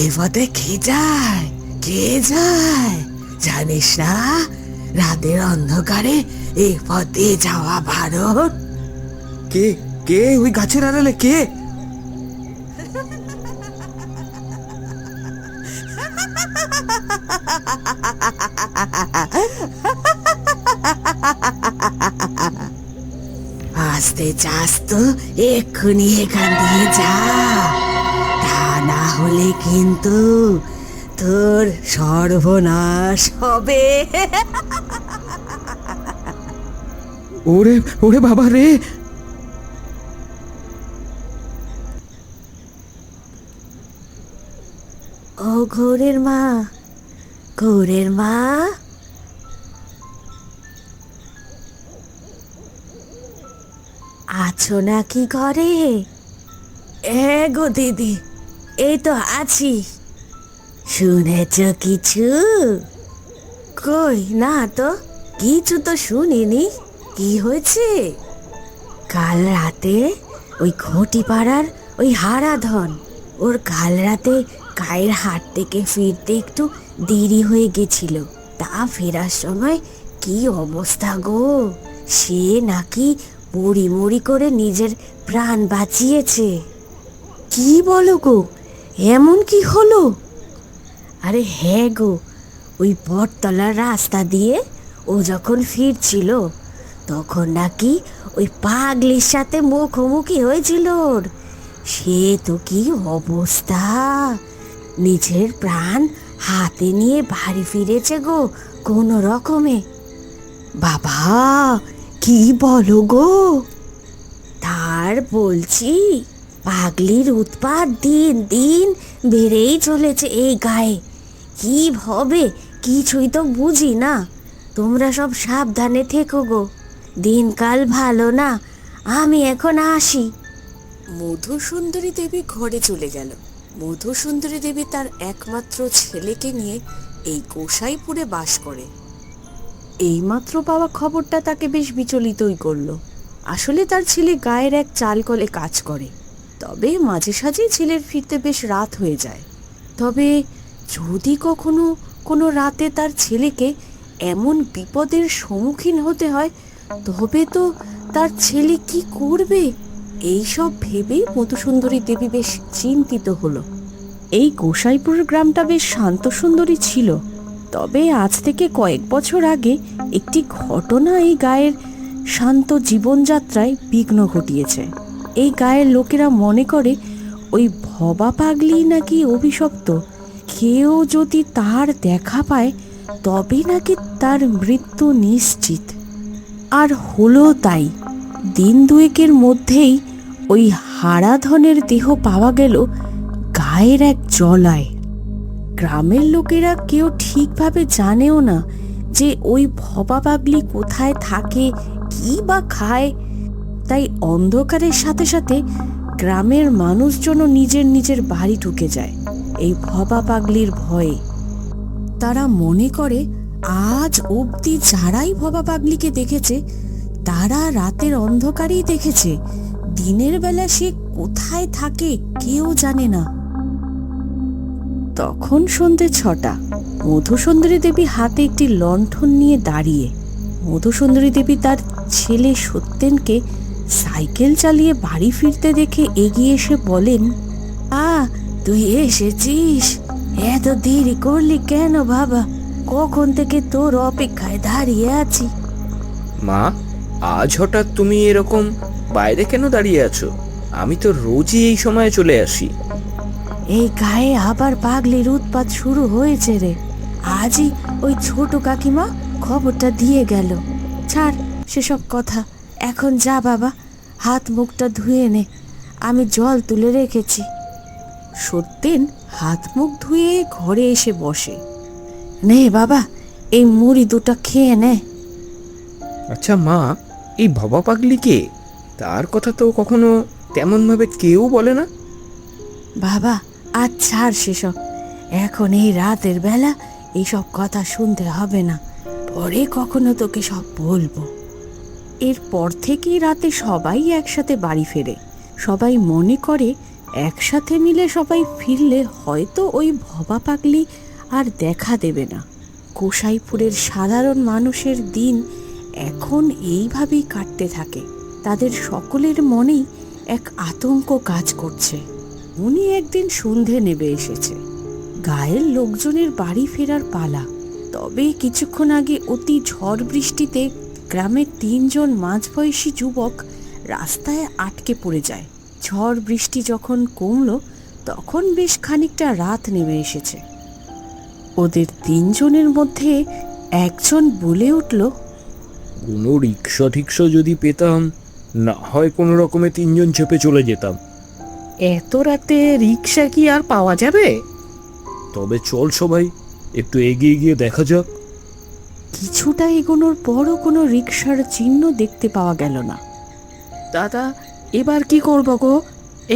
এই পথে কে যায়, কে যায় জানিস না? রাতের অন্ধকারে এই পথে যাওয়া বারণ। কে কে ওই গাছের আড়ালে কে? আস্তে চাস তো এক্ষুনি এখান দিয়ে যা, তা না হলে কিন্তু তোর সর্বনাশ হবে। ওরে ওরে বাবা রে! ও ঘোরের মা, ঘোরের মা, আছো নাকি ঘরে? গো দিদি, এই তো আছি। শুনেছ কিছু? কই না তো, কিছু তো শুনিনি। কি হয়েছে? কাল রাতে ওই ঘটি পাড়ার ওই হারাধন, ওর কাল রাতে গায়ের হাট থেকে ফিরতে একটু দেরি হয়ে গেছিল। তা ফেরার সময় কি অবস্থা গো! সে নাকি মুড়ি মুড়ি করে নিজের প্রাণ বাঁচিয়েছে। কি বলো গো, এমন কি হলো? আরে হ্যাঁ গো, ওই বটতলার রাস্তা দিয়ে ও যখন ফিরছিল তখন নাকি ওই পাগলির সাথে মুখোমুখি হয়েছিল ওর। সে তো কি অবস্থা! নিজের প্রাণ হাতে নিয়ে বাড়ি ফিরেছে গো কোনো রকমে। বাবা, কি বলো গো! তার বলছি, পাগলির উৎপাত দিন দিন বেড়েই চলেছে এই গায়ে। কি হবে কিছুই তো বুঝি না। তোমরা সব সাবধানে থেকো গো, দিনকাল ভালো না। আমি এখন আসি। মধুসুন্দরী দেবী ঘরে চলে গেল। মধুসুন্দরী দেবী তার একমাত্র ছেলেকে নিয়ে এই গোসাইপুরে বাস করে। এইমাত্র পাওয়া খবরটা তাকে বেশ বিচলিতই করলো। আসলে তার ছেলে গায়ের এক চালকলে কাজ করে, তবে মাঝে সাঝে ছেলের ফিরতে বেশ রাত হয়ে যায়। তবে যদি কখনো কোনো রাতে তার ছেলেকে এমন বিপদের সম্মুখীন হতে হয়, তবে তো তার ছেলে কি করবে? এইসব ভেবেই মধুসুন্দরী দেবী বেশ চিন্তিত হলো। এই গোসাইপুর গ্রামটা বেশ শান্ত সুন্দরী ছিল, তবে আজ থেকে কয়েক বছর আগে একটি ঘটনা এই গায়ের শান্ত জীবনযাত্রায় বিঘ্ন ঘটিয়েছে। এই গায়ের লোকেরা মনে করে ওই ভবা পাগলি নাকি অভিশপ্ত। কেউ যদি তার দেখা পায় তবে নাকি তার মৃত্যু নিশ্চিত। আর হলো তাই। দিন দুয়েকের মধ্যেই ওই হারাধনের দেহ পাওয়া গেল গায়ের এক জলায়। গ্রামের লোকেরা কেউ ঠিকভাবে জানেও না যে ওই ভবা পাগলি কোথায় থাকে, কি বা খায়। তাই অন্ধকারের সাথে সাথে গ্রামের মানুষজনও নিজের নিজের বাড়ি ঢুকে যায় এই ভবা পাগলির ভয়ে। তারা মনে করে আজ অবধি যারাই ভবা পাগলিকে দেখেছে তারা রাতের অন্ধকারেই দেখেছে। দিনের বেলা সে কোথায় থাকে কেউ জানে না। তখন সন্ধ্যে 6টা। মধুসুন্দরী দেবী হাতে একটি লণ্ঠন নিয়ে দাঁড়িয়ে। মধুসুন্দরী দেবী তার ছেলে সত্যেনকে সাইকেল চালিয়ে বাড়ি ফিরতে দেখে এগিয়ে এসে বলেন, তুই এসেছিস? এত দেরি করলি কেন বাবা? কখন থেকে তোর অপেক্ষায় দাঁড়িয়ে আছি। মা, আজ হঠাৎ তুমি এরকম বাইরে কেন দাঁড়িয়ে আছো? আমি তো রোজই এই সময়ে চলে আসি। এই গায়ে আবার পাগলির উৎপাত শুরু হয়েছে রে। আজই ওই ছোট কাকিমা খবরটা দিয়ে গেল। ছাড় সেসব কথা, এখন যা বাবা, হাত মুখটা ধুয়ে নে, আমি জল তুলে রেখেছি। সত্যেন হাত মুখ ধুয়ে ঘরে এসে বসে। নে বাবা, এই মুড়ি দুটো খেয়ে নে। আচ্ছা মা, এই ভবা পাগলি কে? তার কথা তো কখনো তেমনভাবে কেউ বলে না। বাবা আর ছাড় সেসব, এখন এই রাতের বেলা এইসব কথা শুনতে হবে না, পরে কখনো তোকে সব বলবো। এরপর থেকেই রাতে সবাই একসাথে বাড়ি ফেরে। সবাই মনে করে একসাথে মিলে সবাই ফিরলে হয়তো ওই ভবা পাগলি আর দেখা দেবে না। গোসাইপুরের সাধারণ মানুষের দিন এখন এইভাবেই কাটতে থাকে। তাদের সকলের মনেই এক আতঙ্ক কাজ করছে। উনি একদিন সন্ধে নেমে এসেছে। গায়ের লোকজনের বাড়ি ফেরার পালা। তবে কিছুক্ষণ আগে অতি ঝড় বৃষ্টিতে গ্রামের 3 জন মাঝবয়সী যুবক রাস্তায় আটকে পড়ে যায়। ঝড় বৃষ্টি যখন কমলো তখন বেশ খানিকটা রাত নেমে এসেছে। ওদের 3 জনের মধ্যে একজন বলে উঠল, কোনো রিক্সা ঠিক্সা যদি পেতাম, না হয় কোনো রকমে 3 জন চেপে চলে যেতাম। এত রাতে রিক্সা কি আর পাওয়া যাবে? তবে চল সবাই একটু এগিয়ে গিয়ে দেখা যাক। কিছুটা এগোনোর পরও কোনো রিকশার চিহ্ন দেখতে পাওয়া গেল না। দাদা, এবার কি করব গো?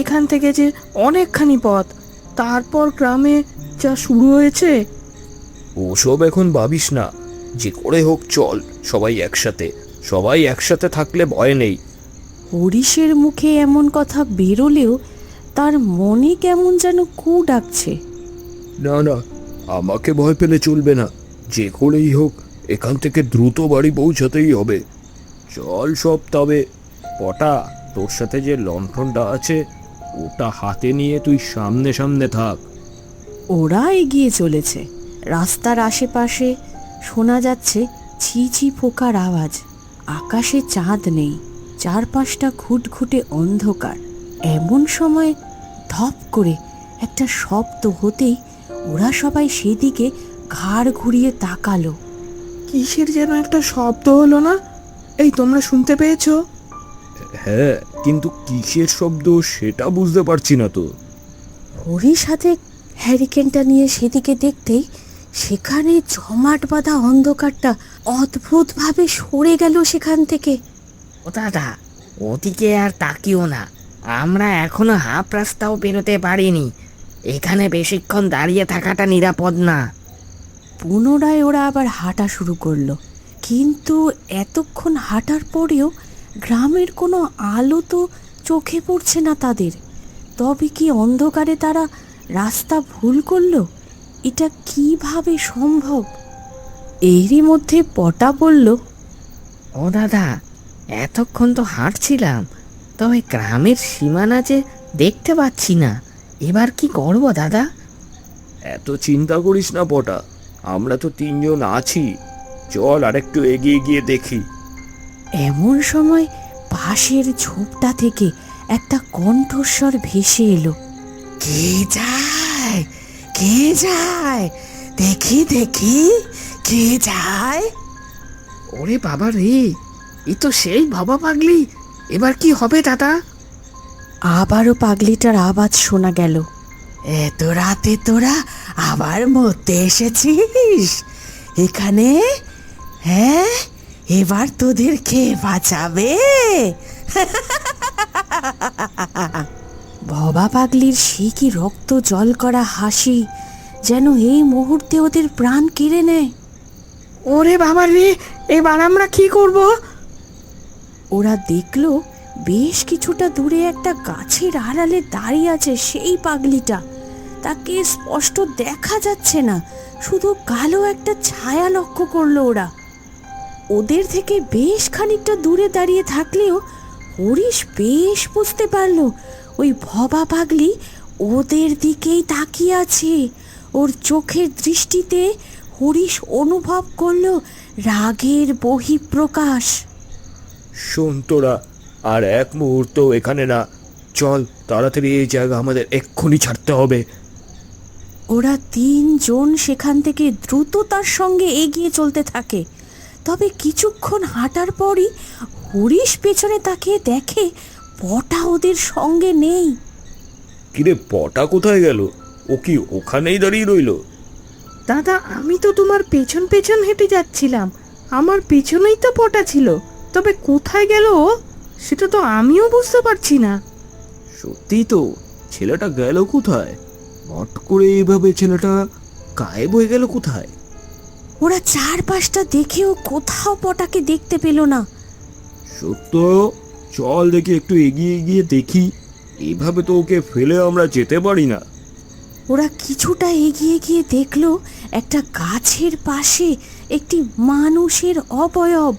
এখান থেকে যে অনেকখানি পথ, তারপর গ্রামে যা শুরু হয়েছে। ওসব এখন ভাবিস না, যে করে হোক চল সবাই একসাথে। সবাই একসাথে থাকলে ভয় নেই। হরিশের মুখে এমন কথা বেরোলেও তার মনে কেমন যেন কু ডাকছে। না না, আমাকে ভয় পেলে চলবে না। যে করেই হোক এখান থেকে দ্রুত বাড়ি পৌঁছাতেই হবে। চল সব। তবে পটা, তোর সাথে যে লণ্ঠনটা আছে ওটা হাতে নিয়ে তুই সামনে সামনে থাক। ওরা এগিয়ে চলেছে। রাস্তার আশেপাশে শোনা যাচ্ছে ছি ছি পোকার আওয়াজ। আকাশে চাঁদ নেই, চারপাশটা ঘুটঘুটে অন্ধকার। এমন সময় ধপ করে একটা শব্দ হতেই ওরা সবাই সেদিকে ঘাড় ঘুরিয়ে তাকালো। কিসের যেন একটা শব্দ হলো না? এই তোমরা শুনতে পেয়েছো? হ্যাঁ, কিন্তু কিসের শব্দ সেটা বুঝতে পারছি না তো। হরিশ হাতে হ্যারিকেনটা নিয়ে সেদিকে দেখতেই সেখানে জমাট বাঁধা অন্ধকারটা অদ্ভুতভাবে সরে গেল সেখান থেকে। ও দাদা, ওদিকে আর তাকিও না। আমরা এখনো হাফ রাস্তাও বেরোতে পারিনি। এখানে বেশিক্ষণ দাঁড়িয়ে থাকাটা নিরাপদ না। পুনরায় ওরা আবার হাঁটা শুরু করলো। কিন্তু এতক্ষণ হাঁটার পরেও গ্রামের কোনো আলো তো চোখে পড়ছে না তাদের। তবে কি অন্ধকারে তারা রাস্তা ভুল করলো? এটা কিভাবে সম্ভব? এরই মধ্যে পটা বলল, ও দাদা, এতক্ষণ তো হাঁটছিলাম, তবে গ্রামের সীমানা যে দেখতে পাচ্ছি না। এবার কি করব দাদা? এত চিন্তা করিস না পটা, আমরা তো 3 জন আছি। চল আরেকটু এগিয়ে গিয়ে দেখি। এমন সময় পাশের ঝোপটা থেকে একটা কণ্ঠস্বর ভেসে এলো। কে যায়, কে যায়, দেখি দেখি কে যায়। ওরে বাবা রে, এ তো সেই ভবা পাগলি। এবার কি হবে দাদা? আবারও পাগলিটার আওয়াজ শোনা গেল। এত রাতে তোরা আবার মরতে এসেছিস এখানে? হ্যাঁ, এবার তোদের কে বাঁচাবে? ভবা পাগলির সে কি রক্ত জল করা হাসি যেন এই মুহূর্তে ওদের প্রাণ কেড়ে নেয়। ওরে বাবা রে, এবার আমরা কি করব? ওরা দেখলো বেশ কিছুটা দূরে একটা গাছের আড়ালে দাঁড়িয়ে আছে সেই পাগলিটা। তাকে স্পষ্ট দেখা যাচ্ছে না, শুধু কালো একটা ছায়া লক্ষ্য করলো ওরা। ওদের থেকে বেশ খানিকটা দূরে দাঁড়িয়ে থাকলেও হরিশ বেশ বুঝতে পারলো ওই ভবা পাগলি ওদের দিকেই তাকিয়ে আছে। ওর চোখের দৃষ্টিতে হরিশ অনুভব করলো রাগের বহিঃপ্রকাশ। শোন তোরা, আর এক মুহূর্ত এখানে না। চল তাড়াতাড়ি এই জায়গা আমাদের এক্ষুনি ছাড়তে হবে। ওরা 3 জন সেখান থেকে দ্রুততার সঙ্গে এগিয়ে চলতে থাকে। তবে কিছুক্ষণ হাঁটার পরই হরিশ পেছনে তাকিয়ে দেখে পটা ওদের সঙ্গে নেই। কিরে, পটা কোথায় গেল? ও কি ওখানেই দাঁড়িয়ে রইলো? দাদা, আমি তো তোমার পেছন পেছন হেঁটে যাচ্ছিলাম, আমার পেছনেই তো পটা ছিল, তবে কোথায় গেল ও সেটা তো আমিও বুঝতে পারছি না। সত্যি তো, ছেলেটা গেল কোথায়? হট করে এইভাবে ছেলেটা গায়েব হয়ে গেল কোথায়? ওরা চারপাশটা দেখেও কোথাও পটাকে দেখতে পেল না। সত্য, চল দেখি একটু এগিয়ে গিয়ে দেখি। এইভাবে তো ওকে ফেলে আমরা যেতে পারি না। ওরা কিছুটা এগিয়ে গিয়ে দেখলো একটা গাছের পাশে একটি মানুষের অবয়ব।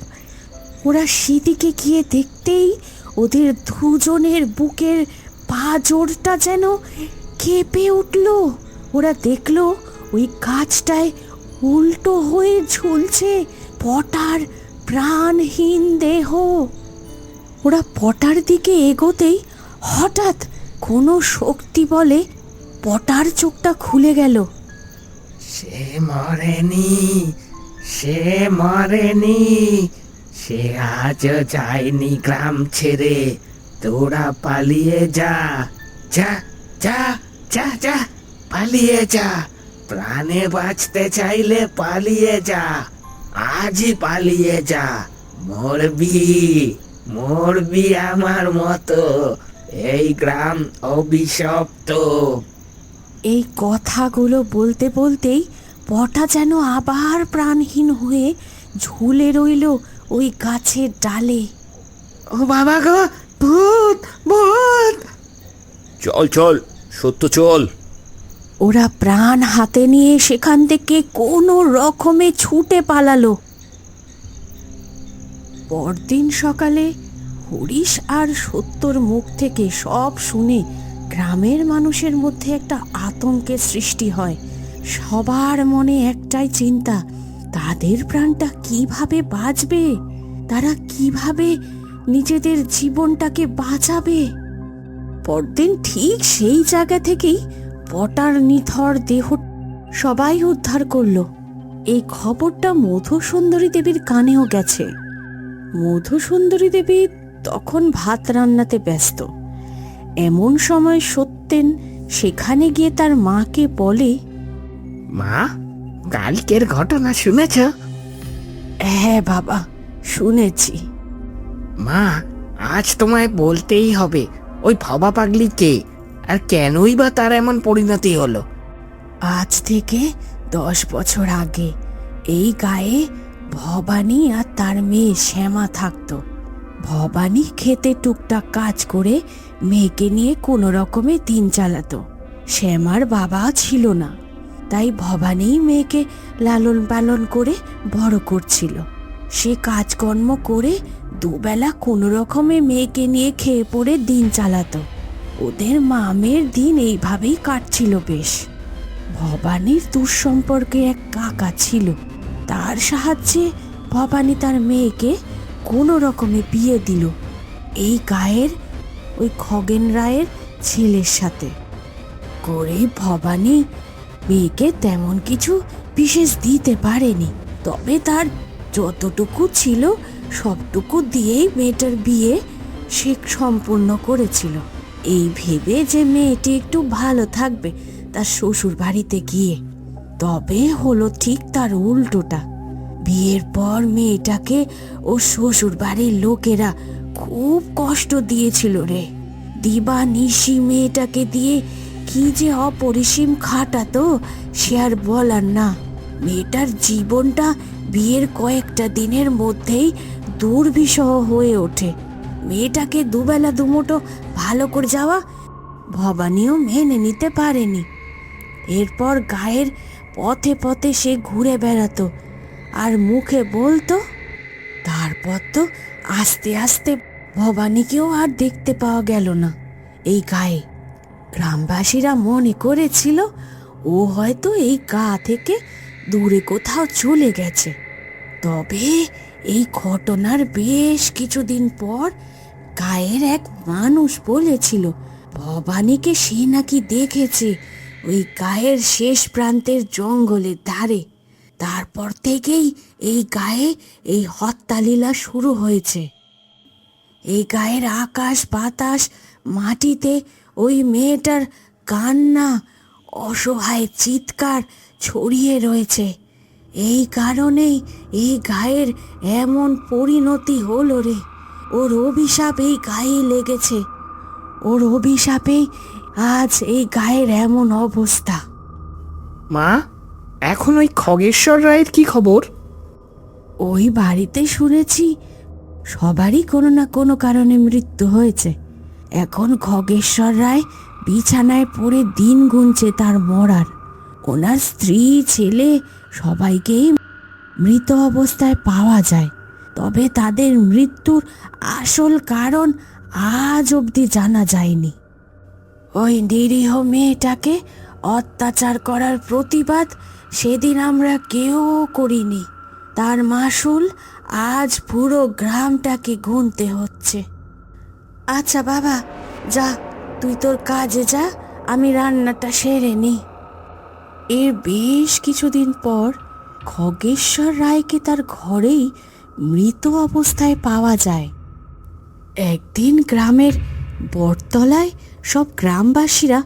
ওরা সেদিকে গিয়ে দেখতেই ওদের দুজনের বুকের পাঁজরটা যেন কেঁপে উঠল। ওরা দেখলো ওই গাছটায় উল্টো হয়ে ঝুলছে পটার প্রাণহীন দেহ। ওরা পটার দিকে এগোতেই হঠাৎ কোনো শক্তি বলে পটার চোখটা খুলে গেল। সে মরেনি, সে মরেনি, সে আজও যায়নি গ্রাম ছেড়ে। তোরা পালিয়ে যা, যা যা যা যা, পালিয়ে যা। প্রাণে বাঁচতে চাইলে পালিয়ে যা, আজই পালিয়ে যা। মরবি, মরবি আমার মতো। এই গ্রাম অভিশপ্ত। এই কথাগুলো বলতে বলতেই পটা যেন আবার প্রাণহীন হয়ে ঝুলে রইল ওই গাছের ডালে। ও বাবা গো, ভূত ভূত! চল চল, সত্য চল। ওরা প্রাণ হাতে নিয়ে সেখান থেকে কোনো রকমে ছুটে পালালো। পরদিন সকালে হরিশ আর সত্যর মুখ থেকে সব শুনে গ্রামের মানুষের মধ্যে একটা আতঙ্কের সৃষ্টি হয়। সবার মনে একটাই চিন্তা, তাদের প্রাণটা কিভাবে বাঁচবে, তারা কিভাবে নিজেদের জীবনটাকে বাঁচাবে। পরদিন ঠিক সেই জায়গা থেকেই পটার নিথর দেহ সবাই উদ্ধার করলো। এই খবরটা মধুসুন্দরী দেবীর কানেও গেছে। মধুসুন্দরী দেবী তখন ভাত রান্নাতে ব্যস্ত। এমন সময় সত্যেন সেখানে গিয়ে তার মাকে বলে, মা, কালকের ঘটনা শুনেছ? হ্যাঁ বাবা, শুনেছি। মা, আজ তোমায় বলতেই হবে, ওই ভবা পাগলি কে, আর কেনই বা তার এমন পরিণতি হলো। আজ থেকে 10 বছর আগে এই গায়ে ভবানী আর তার মেয়ে শ্যামা থাকতো। ভবানী খেতে টুকটাক কাজ করে মেয়েকে নিয়ে কোনো রকমে দিন চালাতো। শ্যামার বাবা ছিল না, তাই ভবানী মেয়েকে লালন পালন করে বড় করছিল। সে কাজকর্ম করে দুবেলা কোনো রকমে মেয়েকে নিয়ে খেয়ে পড়ে দিন চালাতো। ওদের মামের দিন এইভাবেই কাটছিল বেশ। ভবানীর দুঃসম্পর্কে এক কাকা ছিল, তার সাহায্যে ভবানী তার মেয়েকে কোনো রকমে বিয়ে দিল এই গায়ের ওই খগেন রায়ের ছেলের সাথে। গরিব ভবানী মেয়েকে তেমন কিছু বিশেষ দিতে পারেনি, তবে তার যতটুকু ছিল সবটুকু দিয়েই মেয়েটার বিয়ে সে সম্পূর্ণ করেছিল, এই ভেবে যে মেয়েটি একটু ভালো থাকবে তার শ্বশুর বাড়িতে গিয়ে। তবে হলো ঠিক তার উল্টোটা। বিয়ের পর মেয়েটাকে ও শ্বশুর বাড়ির লোকেরা খুব কষ্ট দিয়েছিল রে। দিবা নিশি মেয়েটাকে দিয়ে কি যে অপরিসীম খাটাতো সে আর বলার না। মেয়েটার জীবনটা বিয়ের কয়েকটা দিনের মধ্যেই দুর্বিষহ হয়ে ওঠে। মেয়েটাকে দুবেলা দুমুঠো ভালো করে যাওয়া ভবানীও মেনে নিতে পারেনি। এরপর গায়ের পথে পথে সে ঘুরে বেড়াতো আর মুখে বলতো। তারপর তো আস্তে আস্তে ভবানীকেও আর দেখতে পাওয়া গেল না এই গায়ে। গ্রামবাসীরা মনে করেছিল ও হয়তো এই গা থেকে দূরে কোথাও চলে গেছে। তবে এই ঘটনার বেশ কিছুদিন পর গায়ের এক মানুষ বলেছিল ভবানীকে সে নাকি দেখেছে ওই গায়ের শেষ প্রান্তের জঙ্গলের ধারে। তারপর থেকেই এই গায়ে এই হত্যালীলা শুরু হয়েছে। এই গায়ের আকাশ বাতাস মাটিতে ওই মেয়েটার কান্না, অসহায় চিৎকার ছড়িয়ে রয়েছে। এই কারণেই এই গায়ের এমন পরিণতি হলো রে। ওর অভিশাপ এই গায়ে লেগেছে, ওর অভিশাপেই আজ এই গায়ের এমন অবস্থা। মা, এখন ওই খগেশ্বর রায়ের কি খবর? ওই বাড়িতে শুনেছি সবারই কোনো না কোনো কারণে মৃত্যু হয়েছে। এখন খগেশ্বর রায় বিছানায় পড়ে দিন গুনছে তার মরার। ওনার স্ত্রী ছেলে সবাইকেই মৃত অবস্থায় পাওয়া যায়, তবে তাদের মৃত্যুর আসল কারণ আজ অবধি জানা যায়নি। ওই নিরীহ মেয়েটাকে অত্যাচার করার প্রতিবাদ সেদিন আমরা কেউ করিনি। তার মাসুল আজ পুরো গ্রামটাকে গুনতে হচ্ছে। আচ্ছা বাবা, যা তুই তোর কাজে যা, আমি রান্নাটা সেরে নি। এর বেশ কিছুদিন পর খগেশ্বর রায়কে তার ঘরেই মৃত অবস্থায় পাওয়া যায়। একদিন গ্রামের বটতলায় সব গ্রামবাসীরা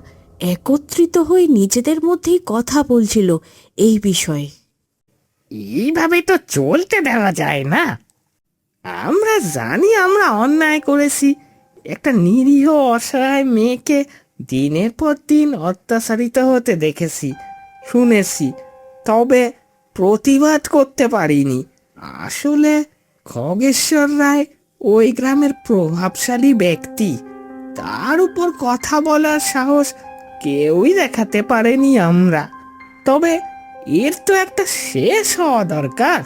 একত্রিত হয়ে নিজেদের মধ্যেই কথা বলছিল এই বিষয়ে। এইভাবে তো চলতে দেওয়া যায় না। আমরা জানি আমরা অন্যায় করেছি, একটা নিরীহ অসহায় মেয়েকে দিনের পর দিন অত্যাচারিত হতে দেখেছি, শুনেছি, তবে প্রতিবাদ করতে পারিনি। আসলে খগেশ্বর রায় ওই গ্রামের প্রভাবশালী ব্যক্তি, তার উপর কথা বলার সাহস কেউই দেখাতে পারেনি আমরা। তবে এর তো একটা শেষ হওয়া দরকার।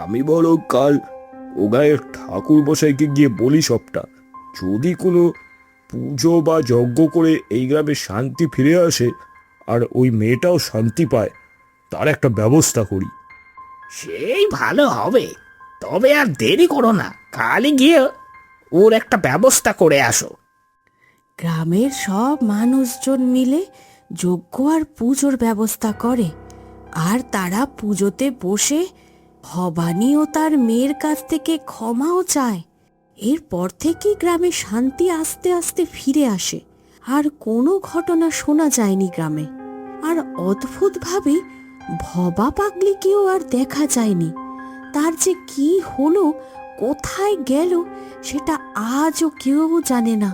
আমি বলো কাল ও গায়ের ঠাকুর মশাইকে গিয়ে বলি সবটা। যদি কোনো পুজো বা যজ্ঞ করে এই গ্রামে শান্তি ফিরে আসে আর ওই মেয়েটাও শান্তি পায়, তার একটা ব্যবস্থা করি। সেই ভালো হবে, তবে আর দেরি করো না, কালই গিয়ে ওর একটা ব্যবস্থা করে আসো। গ্রামের সব মানুষজন মিলে যজ্ঞ আর পুজোর ব্যবস্থা করে, আর তারা পুজোতে বসে ভবানী ও তার মেয়ের কাছ থেকে ক্ষমাও চায়। এরপর থেকে গ্রামে শান্তি আস্তে আস্তে ফিরে আসে, আর কোনো ঘটনা শোনা যায়নি গ্রামে। আর অদ্ভুতভাবে ভবা পাগলিকেও আর দেখা যায়নি। তার যে কি হলো, কোথায় গেল, সেটা আজও কেউ জানে না।